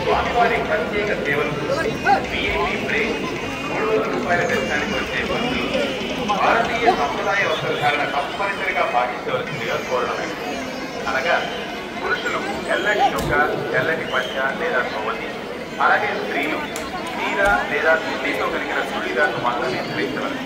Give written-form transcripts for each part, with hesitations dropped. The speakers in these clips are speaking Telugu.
స్వామివారి ప్రత్యేక సేవలు VIP బ్రేక్ 300 రూపాయల దర్శనానికి వచ్చే భక్తులు భారతీయ సంప్రదాయ వస్త్రధారణ తప్పనిసరిగా పాటించవలసిందిగా కోరడం. అనగా పురుషులు తెల్లటి చొక్కా, తెల్లటి పంచ లేదా సోవతి, అలాగే స్త్రీలు చీర లేదా చున్నీతో కలిగిన చుడీదార్ను మాత్రమే ధరించవలసి.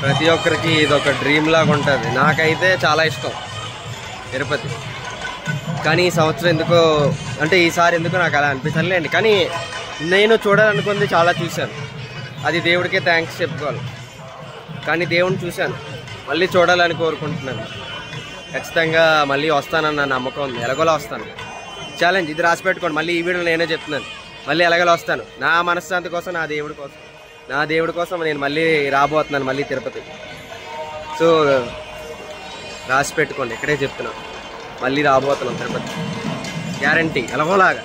ప్రతి ఒక్కరికి ఇది ఒక డ్రీమ్ లాగా ఉంటుంది. నాకైతే చాలా ఇష్టం తిరుపతి. కానీ ఈ సంవత్సరం ఎందుకో, అంటే ఈసారి ఎందుకో నాకు అలా అనిపించలేండి. కానీ నేను చూడాలనుకుంది చాలా చూశాను, అది దేవుడికే థ్యాంక్స్ చెప్పుకోవాలి. కానీ దేవుడిని చూశాను, మళ్ళీ చూడాలని కోరుకుంటున్నాను. ఖచ్చితంగా మళ్ళీ వస్తానన్న నమ్మకం ఉంది. ఎలాగోలా వస్తాను. ఛాలెంజ్ ఇది రాసి పెట్టుకోండి. మళ్ళీ ఈ వీడియోలో నేనే చెప్తున్నాను, మళ్ళీ ఎలాగోలా వస్తాను. నా మనశ్శాంతి కోసం, నా దేవుడి కోసం నేను మళ్ళీ రాబోతున్నాను, మళ్ళీ తిరుపతి. సో రాసి పెట్టుకోండి, ఇక్కడే చెప్తున్నాను, మళ్ళీ రాబోతున్నాను తిరుపతి, గ్యారంటీ ఎలాగోలాగా.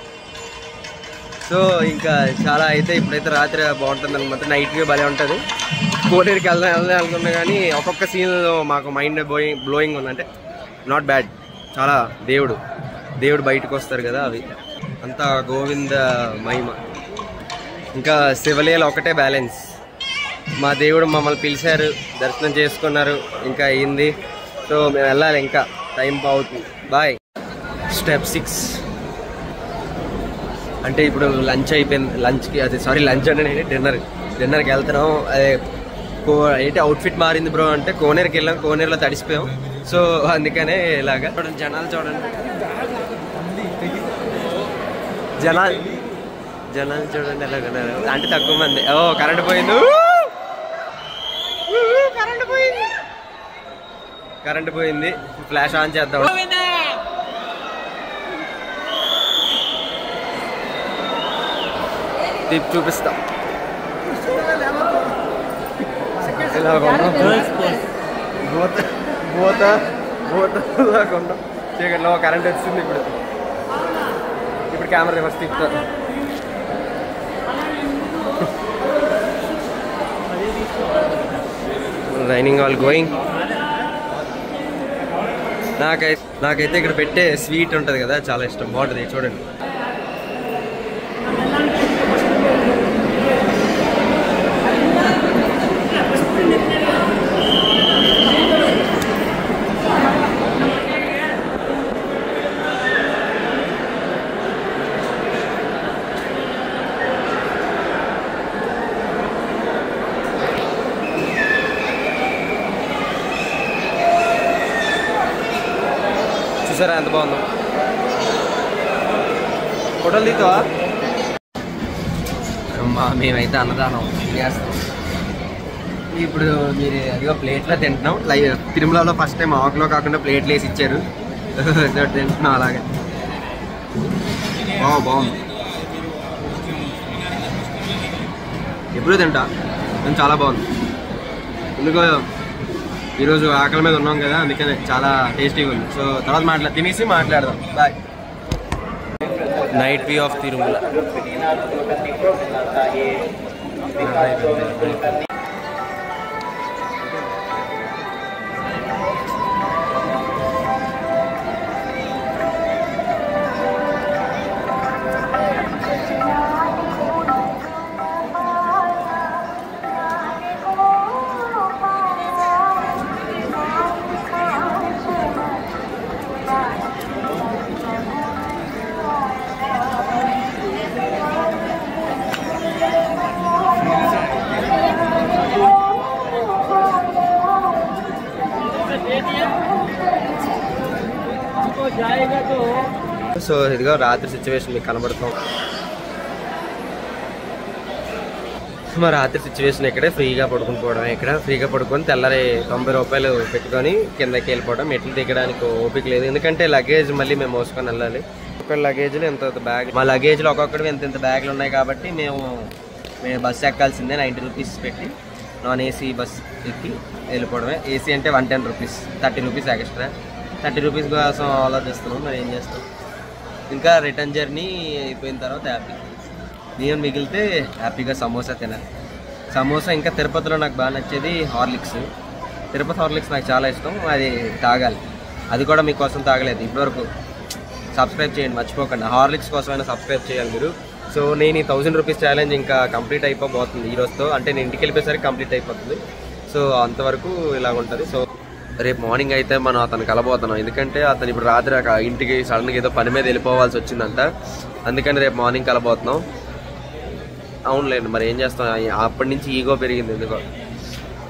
సో ఇంకా చాలా అయితే ఇప్పుడైతే రాత్రి బాగుంటుంది అనమాట. నైట్ వ్యూ భలే ఉంటుంది. కోనేరుకి వెళ్దాం అనుకున్నా కానీ ఒక్కొక్క సీన్లో మాకు మైండ్ బ్లోయింగ్ ఉంది. అంటే నాట్ బ్యాడ్, చాలా దేవుడు బయటకు వస్తారు కదా, అవి అంతా గోవింద మహిమ. ఇంకా శివలీల ఒకటే బ్యాలెన్స్. మా దేవుడు మమ్మల్ని పిలిచారు, దర్శనం చేసుకున్నారు, ఇంకా అయింది. సో మేము వెళ్ళాలి, ఇంకా టైం అవుతుంది. బాయ్. స్టెప్ 6 అంటే ఇప్పుడు లంచ్ అయిపోయింది. లంచ్ అంటే నేను డిన్నర్కి వెళ్తున్నాం. అదే ఏంటి అవుట్ఫిట్ మారింది బ్రో అంటే కోనేరుకి వెళ్ళాం, కోనేరులో తడిసిపోయాం. సో అందుకనే ఇలాగా జనాలు చూడండి, జనాలు చూడండి ఎలాగన్నారు. అంటే తక్కువ మంది. ఓ కరెంట్ పోయింది, కరెంట్ పోయింది. ఫ్లాష్ ఆన్ చేద్దాం. టిప్ చూపిస్తాం. చీకట్లో కరెంట్ వచ్చింది. ఇప్పుడు కెమెరా రివర్స్ తిప్పుతారు. Raining all going. నాకైతే ఇక్కడ పెట్టే స్వీట్ ఉంటుంది కదా, చాలా ఇష్టం, బాగుంటుంది. చూడండి. చూసారా ఎంత బాగుందో. ఫోటోలు తీస్తావా? అమ్మా మేమైతే అన్నదానం చేస్తాం. ఇప్పుడు మీరు అదిగో ప్లేట్లో తింటున్నాం. తిరుమలలో ఫస్ట్ టైం ఆకులో కాకుండా ప్లేట్లు వేసి ఇచ్చారు, తింటున్నాం అలాగే. బాగుంది. ఎప్పుడు తింటా, చాలా బాగుంది. ఎందుకో ఈరోజు ఆకలి మీద ఉన్నాం కదా, అందుకనే చాలా టేస్టీగా ఉంది. సో తర్వాత తినేసి మాట్లాడదాం. Bye. Night view of Tirumala. So ఇదిగో రాత్రి సిచ్యువేషన్ మీకు కనబడుతాం. మా రాత్రి సిచ్యువేషన్ ఇక్కడే ఫ్రీగా పడుకుని పోవడం, ఇక్కడ ఫ్రీగా పడుకొని తెల్లారి 90 రూపాయలు పెట్టుకొని కిందకి వెళ్ళిపోవడం. మెట్లు దిగడానికి ఓపిక లేదు, ఎందుకంటే లగేజ్ మళ్ళీ మేము మోసుకొని వెళ్ళాలి. ఒక లగేజ్లో ఎంత బ్యాగ్, మా లగేజ్లో ఒక్కొక్కటి ఎంత బ్యాగ్లు ఉన్నాయి కాబట్టి మేము బస్సు ఎక్కాల్సిందే. 90 రూపీస్ పెట్టి నాన్ ఏసీ బస్ ఎక్కి వెళ్ళిపోవడమే. ఏసీ అంటే 110 రూపీస్, 30 రూపీస్ ఎక్స్ట్రా. 30 రూపీస్ కోసం ఆలోచిస్తున్నాం, మరి ఏం చేస్తాం. ఇంకా రిటర్న్ జర్నీ అయిపోయిన తర్వాత హ్యాపీ. నేను మిగిలితే హ్యాపీగా సమోసా తినాలి. సమోసా ఇంకా తిరుపతిలో నాకు బాగా నచ్చేది హార్లిక్స్. తిరుపతి హార్లిక్స్ నాకు చాలా ఇష్టం, అది తాగాలి. అది కూడా మీకోసం తాగలేదు ఇప్పటివరకు. సబ్స్క్రైబ్ చేయండి మర్చిపోకండి, హార్లిక్స్ కోసమైనా సబ్స్క్రైబ్ చేయాలి మీరు. సో నేను ఈ 1000 రూపీస్ ఛాలెంజ్ ఇంకా కంప్లీట్ అయిపోబోతుంది ఈ రోజుతో, అంటే నేను ఇంటికి వెళ్ళిపోయేసరికి కంప్లీట్ అయిపోతుంది. సో అంతవరకు ఇలా ఉంటుంది. సో రేపు మార్నింగ్ అయితే మనం అతను కలబోతున్నాం, ఎందుకంటే అతను ఇప్పుడు రాత్రి ఇంటికి సడన్గా ఏదో పని మీద వెళ్ళిపోవాల్సి వచ్చిందంట, అందుకని రేపు మార్నింగ్ కలబోతున్నాం. అవునులేండి, మరి ఏం చేస్తాం, అప్పటి నుంచి ఈగో పెరిగింది ఎందుకో,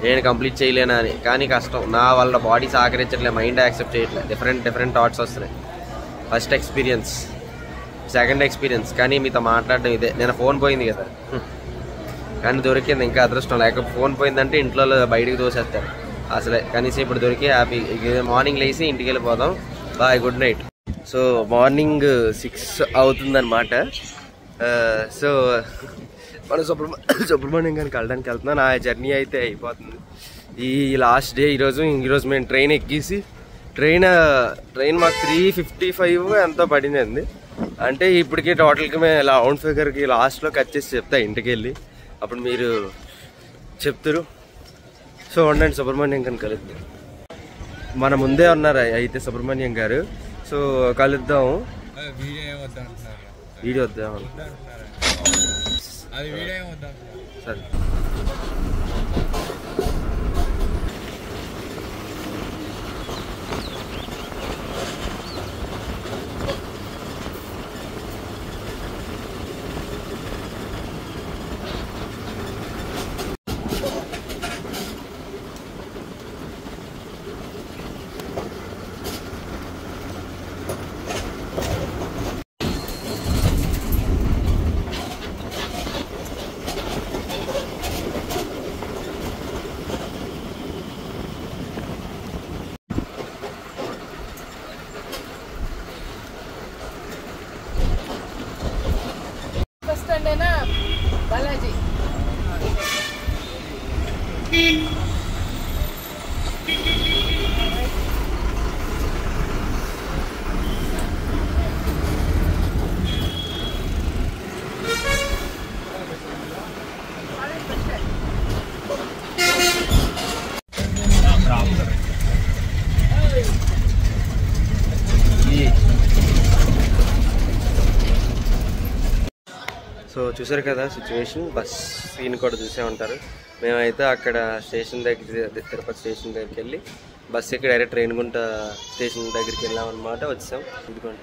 నేను కంప్లీట్ చేయలేనా అని. కానీ కష్టం, నా వాళ్ళ బాడీ సహకరించట్లేదు, మైండ్ యాక్సెప్ట్ చేయట్లేదు, డిఫరెంట్ థాట్స్ వస్తున్నాయి. ఫస్ట్ ఎక్స్పీరియన్స్, సెకండ్ ఎక్స్పీరియన్స్, కానీ మీతో మాట్లాడడం ఇదే. నేను ఫోన్ పోయింది కదా, కానీ దొరికింది, ఇంకా అదృష్టం. లేకపోతే ఫోన్ పోయిందంటే ఇంట్లో బయటికి తోసేస్తారు అసలే. కనీసం ఇప్పుడు దొరికి హ్యాపీ. మార్నింగ్ లేచి ఇంటికి వెళ్ళిపోదాం. Bye, good night. So morning 6 అవుతుందన్నమాట. సో మనం సుబ్రహ్మణ్యం గారికి వెళ్ళడానికి వెళ్తున్నాం. నా జర్నీ అయితే అయిపోతుంది, ఈ లాస్ట్ డే ఈరోజు మేము ట్రైన్ ఎక్కేసి ట్రైన్ మాకు 355 ఎంతో పడిందండి. అంటే ఇప్పటికీ టోటల్గా మేము రౌండ్ ఫిగర్కి లాస్ట్లో కట్ చేసి చెప్తా ఇంటికి వెళ్ళి, అప్పుడు మీరు చెప్తారు. సో ఉండండి, సుబ్రహ్మణ్యం గారిని కలుద్దాం. మన ముందే ఉన్నారు అయితే సుబ్రహ్మణ్యం గారు. సో కలుద్దాం. వీడియో వద్దాం సరే. बालाजी సో చూసారు కదా సిచ్యువేషన్, బస్ సీన్ కూడా చూసే ఉంటారు. మేమైతే అక్కడ స్టేషన్ దగ్గర, తిరుపతి స్టేషన్ దగ్గరికి వెళ్ళి బస్ ఎక్కి డైరెక్ట్ రేణిగుంట స్టేషన్ దగ్గరికి వెళ్ళామన్నమాట. వచ్చాం, ఇదిగోండి.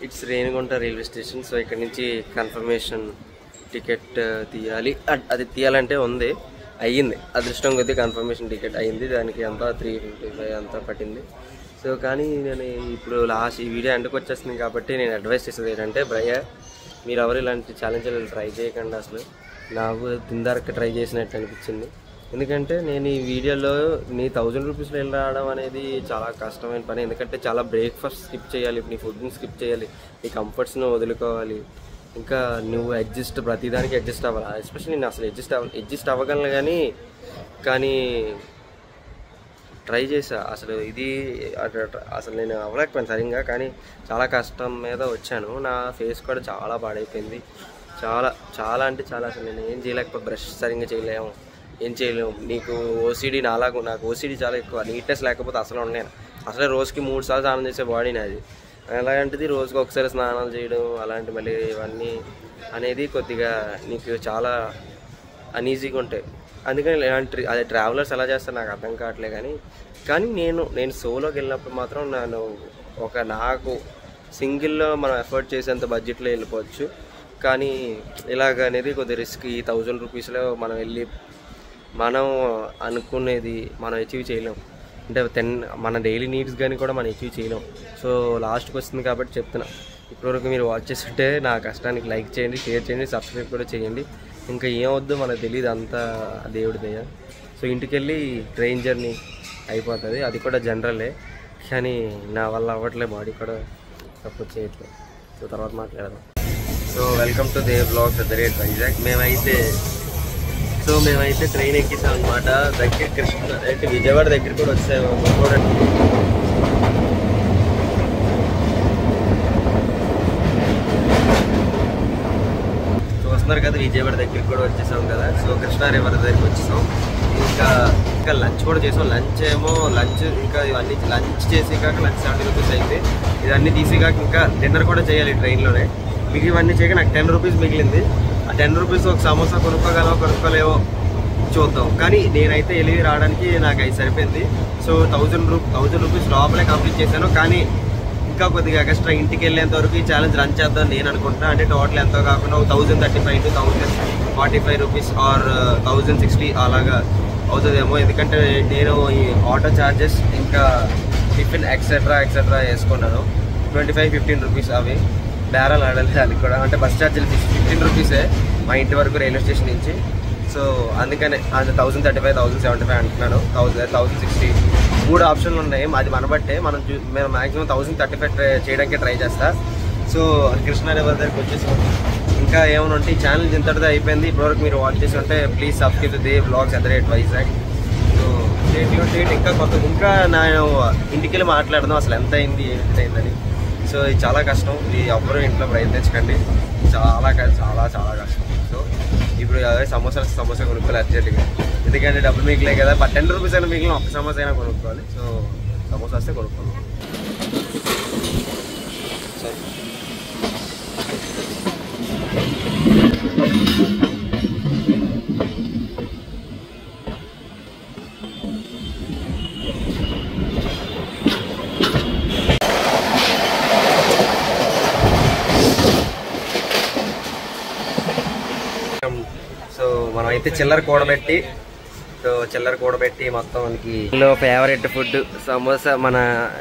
It's Renigunta railway station. So ఇక్కడ నుంచి కన్ఫర్మేషన్ టికెట్ తీయాలి. అది తీయాలంటే ఉంది, అయ్యింది, అదృష్టం కొద్దీ కన్ఫర్మేషన్ టికెట్ అయ్యింది. దానికి అంతా 355 అంతా పట్టింది. సో కానీ నేను ఇప్పుడు లాస్ట్ ఈ వీడియో ఎండకు వచ్చేస్తుంది కాబట్టి నేను అడ్వైస్ చేసేది ఏంటంటే, భయ్య మీరు ఎవరు ఇలాంటి ఛాలెంజ్లు ట్రై చేయకండి. అసలు నాకు తిందారకి ట్రై చేసినట్టు అనిపించింది. ఎందుకంటే నేను ఈ వీడియోలో నీ 1000 రూపీస్లో వెళ్ళి రావడం అనేది చాలా కష్టమైన పని. ఎందుకంటే చాలా బ్రేక్ఫాస్ట్ స్కిప్ చేయాలి, నీ ఫుడ్ని స్కిప్ చేయాలి, నీ కంఫర్ట్స్ను వదులుకోవాలి, ఇంకా నువ్వు ప్రతిదానికి అడ్జస్ట్ అవ్వాలి. ఎస్పెషల్లీ నేను అసలు అడ్జస్ట్ అవ్వగలను, కానీ ట్రై చేసా. అసలు నేను అవ్వలేకపోయాను సరిగ్గా, కానీ చాలా కష్టం మీద వచ్చాను. నా ఫేస్ కూడా చాలా పాడైపోయింది, చాలా అంటే చాలా. అసలు నేను ఏం చేయలేకపోతే, బ్రష్ సరిగ్గా చేయలేము, ఏం చేయలేము. నీకు ఓసిడి నాకు ఓసిడి చాలా ఎక్కువ. నీట్నెస్ లేకపోతే అసలు ఉండలేను. అసలే రోజుకి 3 సార్లు స్నానం చేసే బాడీ నాది. అలాంటిది రోజుకి ఒకసారి స్నానాలు చేయడం అలాంటి మళ్ళీ ఇవన్నీ అనేది కొద్దిగా నీకు చాలా అనీజీగా ఉంటాయి. అందుకని ఇలాంటి అదే ట్రావెలర్స్ ఎలా చేస్తారు నాకు అర్థం కావట్లేదు. కానీ నేను సోలోకి వెళ్ళినప్పుడు మాత్రం నాకు సింగిల్లో మనం ఎఫర్ట్ చేసేంత బడ్జెట్లో వెళ్ళిపోవచ్చు. కానీ ఇలాగ అనేది కొద్దిగా రిస్క్. ఈ 1000 రూపీస్లో మనం వెళ్ళి మనం అనుకునేది మనం అచీవ్ చేయలేం. అంటే మన డైలీ నీడ్స్ కానీ కూడా మనం అచీవ్ చేయలేం. సో లాస్ట్కి వస్తుంది కాబట్టి చెప్తున్నా, ఇప్పటివరకు మీరు వాచ్ చేస్తుంటే నా కష్టానికి లైక్ చేయండి, షేర్ చేయండి, సబ్స్క్రైబ్ కూడా చేయండి. ఇంకా ఏమవుద్దో మనకు తెలియదు, అంతా దేవుడి దయ. సో ఇంటికి వెళ్ళి ట్రైన్ జర్నీ అయిపోతుంది, అది కూడా జనరలే. కానీ నా వల్ల అవ్వట్లే, బాడీ కూడా సపోర్ట్ చేయట్లేదు. సో తర్వాత మాట్లాడదాం. So welcome to Dev blogs at the rate Vizag. మేమైతే ట్రైన్ ఎక్కిసాం అనమాట. దగ్గర కృష్ణ అంటే విజయవాడ దగ్గర కూడా వచ్చాము. చూస్తున్నారు కదా, విజయవాడ దగ్గరికి కూడా వచ్చేసాం కదా. సో కృష్ణా రివర్ దగ్గరికి వచ్చేసాం. ఇంకా లంచ్ కూడా చేసాం. లంచ్ ఇంకా ఇవన్నీ లంచ్ చేసి కాక లంచ్ 70 రూపీస్ అయితే, ఇవన్నీ తీసి కాక ఇంకా డిన్నర్ కూడా చేయాలి ట్రైన్లోనే. మీకు ఇవన్నీ చేయక నాకు 10 రూపీస్ మిగిలింది. ఆ 10 రూపీస్ ఒక సమోసా కొనుక్కోలేవో చూద్దాం. కానీ నేనైతే వెళ్ళి రావడానికి నాకు అది సరిపోయింది. సో 1000 రూపీస్ లోపలే కంప్లీట్ చేశాను. కానీ ఇంకా కొద్దిగా ఎక్స్ట్రా ఇంటికి వెళ్ళేంత వరకు ఈ ఛాలెంజ్ రన్ చేద్దాం నేను అనుకుంటున్నా. అంటే టోటల్ ఎంతో కాకుండా 1035 to 1045 రూపీస్ ఆర్ 1060 అలాగా అవుతుందేమో. ఎందుకంటే నేను ఈ ఆటో ఛార్జెస్ ఇంకా టిఫిన్ ఎక్సెట్రా వేసుకున్నాను. 25-15 రూపీస్ అవి బేరాలు ఆడాలి. అది కూడా అంటే బస్ ఛార్జీలు 15 రూపీసే మా ఇంటి వరకు రైల్వే స్టేషన్ నుంచి. సో అందుకనే అది 1035, 1075 అంటున్నాను. 1060 3 ఆప్షన్లు ఉన్నాయి. అది మన బట్టే మేము మ్యాక్సిమం 1035 చేయడానికి ట్రై చేస్తా. సో కృష్ణా రివర్ దగ్గరికి వచ్చేసాం. ఇంకా ఏమైనా ఉంటే ఈ ఛానల్ ఇంతటితో అయిపోయింది. ఇప్పటివరకు మీరు వాచ్ చేసి ఉంటే please subscribe to Dev blogs at the rate Vizag. So straight ఇంకా నేను ఇంటికి వెళ్ళి మాట్లాడదాం అసలు ఎంత అయింది ఏంటని. సో ఇది చాలా కష్టం, ఇది ఎవ్వరూ ఇంట్లో ప్రయత్నించకండి. చాలా కష్టం. సో ఇప్పుడు సమోసా కొనుక్కోవాలి అర్జెంట్గా, ఎందుకంటే డబ్బులు మిగిలే కదా. 10 రూపీస్ అయినా మిగిలిన ఒక్క సమోసా అయినా కొనుక్కోవాలి. సో సమోసా వస్తే కొనుక్కోవాలి. సో మనం అయితే చిల్లర కూడబెట్టి మొత్తం మనకి ఫేవరెట్ ఫుడ్ సమోసా మన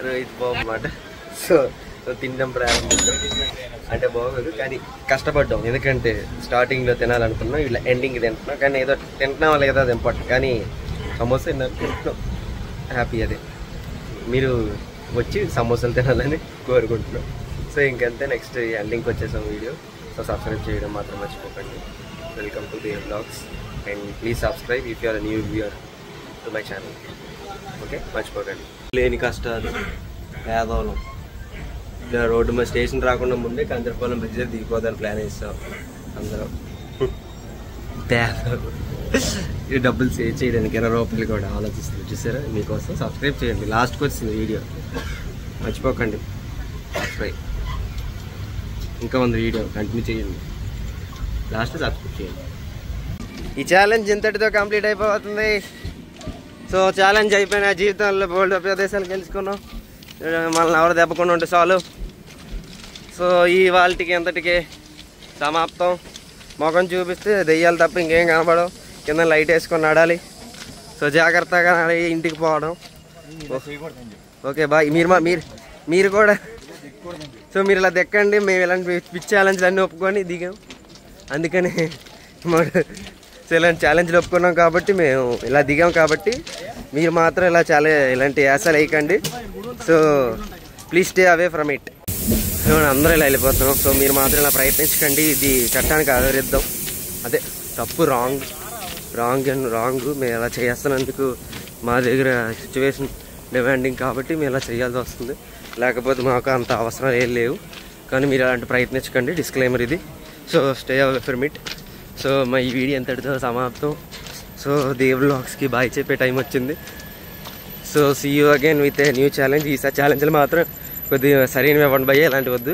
రోహిత్ బాబు అన్నమాట. సో తినడం ప్రారంభించాం. అంటే బాగోదు కానీ కష్టపడ్డాం, ఎందుకంటే స్టార్టింగ్లో తినాలనుకున్నాం, ఇలా ఎండింగ్ తింటున్నాం. కానీ ఏదో తింటున్నాం లేదా అది ఇంపార్టెంట్, కానీ సమోసా తింటున్నాం హ్యాపీ. అదే మీరు వచ్చి సమోసాలు తినాలని కోరుకుంటున్నాం. సో ఇంకంతే, నెక్స్ట్ ఎండింగ్కి వచ్చేసాం వీడియో. సో సబ్స్క్రైబ్ చేయడం మాత్రం మర్చిపోకండి. Welcome to Dev blogs and please subscribe if you are new viewer to my channel. Okay, మర్చిపోకండి. లేని కష్టాలు పేదవాళ్ళం రోడ్డు మీద స్టేషన్ రాకుండా ముందే కంచరపాలెం బ్రిడ్జ్ దిగిపోదాన్ని ప్లాన్ వేస్తాం అందరం. పేదవాళ్ళు ఈ డబ్బులు సేవ్ చేయడానికి 20 రూపాయలు కూడా ఆలోచిస్తుంది. చూసారా, మీకోసం సబ్స్క్రైబ్ చేయండి. లాస్ట్కి వచ్చింది వీడియో, మర్చిపోకండి సబ్స్క్రైబ్. ఇంకా ఉంది వీడియో, కంటిన్యూ చేయండి, లాస్ట్ సబ్స్క్రైబ్ చేయండి. ఈ ఛాలెంజ్ ఇంతటితో కంప్లీట్ అయిపోతుంది. సో ఛాలెంజ్ అయిపోయిన జీవితంలో బోల్డ్ ప్రదేశాలు గెలుచుకున్నాం. మనల్ని ఎవరు దెబ్బకుండా ఉంటే చాలు. సో ఈ వాళ్ళకి ఎంతటికి సమాప్తం. ముఖం చూపిస్తే దెయ్యాలు తప్ప ఇంకేం కనపడవు. కింద లైట్ వేసుకొని నడాలి. సో జాగ్రత్తగా నడి ఇంటికి పోవడం. Okay bye. మీరు కూడా సో మీరు ఇలా దెక్కండి. మేము ఇలాంటి పిచ్ ఛాలెంజ్లు అన్నీ ఒప్పుకొని దిగాం. అందుకని ఇలాంటి ఛాలెంజ్లు ఒప్పుకున్నాం కాబట్టి మేము ఇలా దిగాం. కాబట్టి మీరు మాత్రం ఇలాంటి యాసలు వేయకండి. So please stay away from it. అందరూ ఇలా వెళ్ళిపోతున్నాం. సో మీరు మాత్రం ఇలా ప్రయత్నించకండి. ఇది చట్టానికి ఆదరిద్దాం. అదే తప్పు, రాంగ్ మేము ఇలా చేస్తున్నందుకు మా దగ్గర సిచ్యువేషన్ డిమాండింగ్ కాబట్టి మేము ఇలా చేయాల్సి వస్తుంది. లేకపోతే మాకు అంత అవసరాలు ఏం లేవు. కానీ మీరు అలాంటి ప్రయత్నించకండి. డిస్క్లైమర్ ఇది. So stay away from it. So మా ఈ వీడియో ఎంతటితో సమాప్తం. సో దేవ్ బ్లాగ్స్కి బాయ్ చెప్పే టైం వచ్చింది. So see you again with a new challenge. ఈసారి ఛాలెంజ్లు మాత్రం కొద్దిగా సరైనవి ఇవ్వండి భయ్య, ఇలాంటి వద్దు.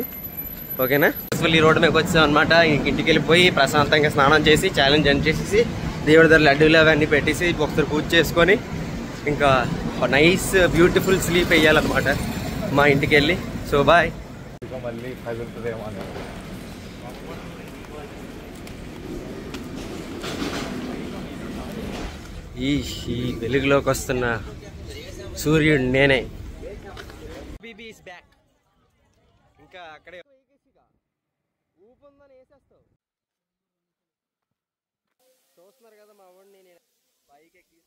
ఓకేనా? ఈ రోడ్డు మీదకి వచ్చాం అనమాట. ఇంటికి వెళ్ళిపోయి ప్రశాంతంగా స్నానం చేసి ఛాలెంజ్ ఎండ్ చేసేసి దేవుడి దగ్గర లడ్డూలు అవన్నీ పెట్టేసి ఒకసారి పూజ చేసుకొని ఇంకా నైస్ బ్యూటిఫుల్ స్లీప్ వేయాలన్నమాట మా ఇంటికి వెళ్ళి. So bye. ఈ ఈ వెలుగులోకి వస్తున్న సూర్యుడు నేనే. ఇంకా అక్కడే ఊపుందని వేసేస్తావు. చూస్తున్నారు కదా మా వాడిని నేను పైకి ఎక్కి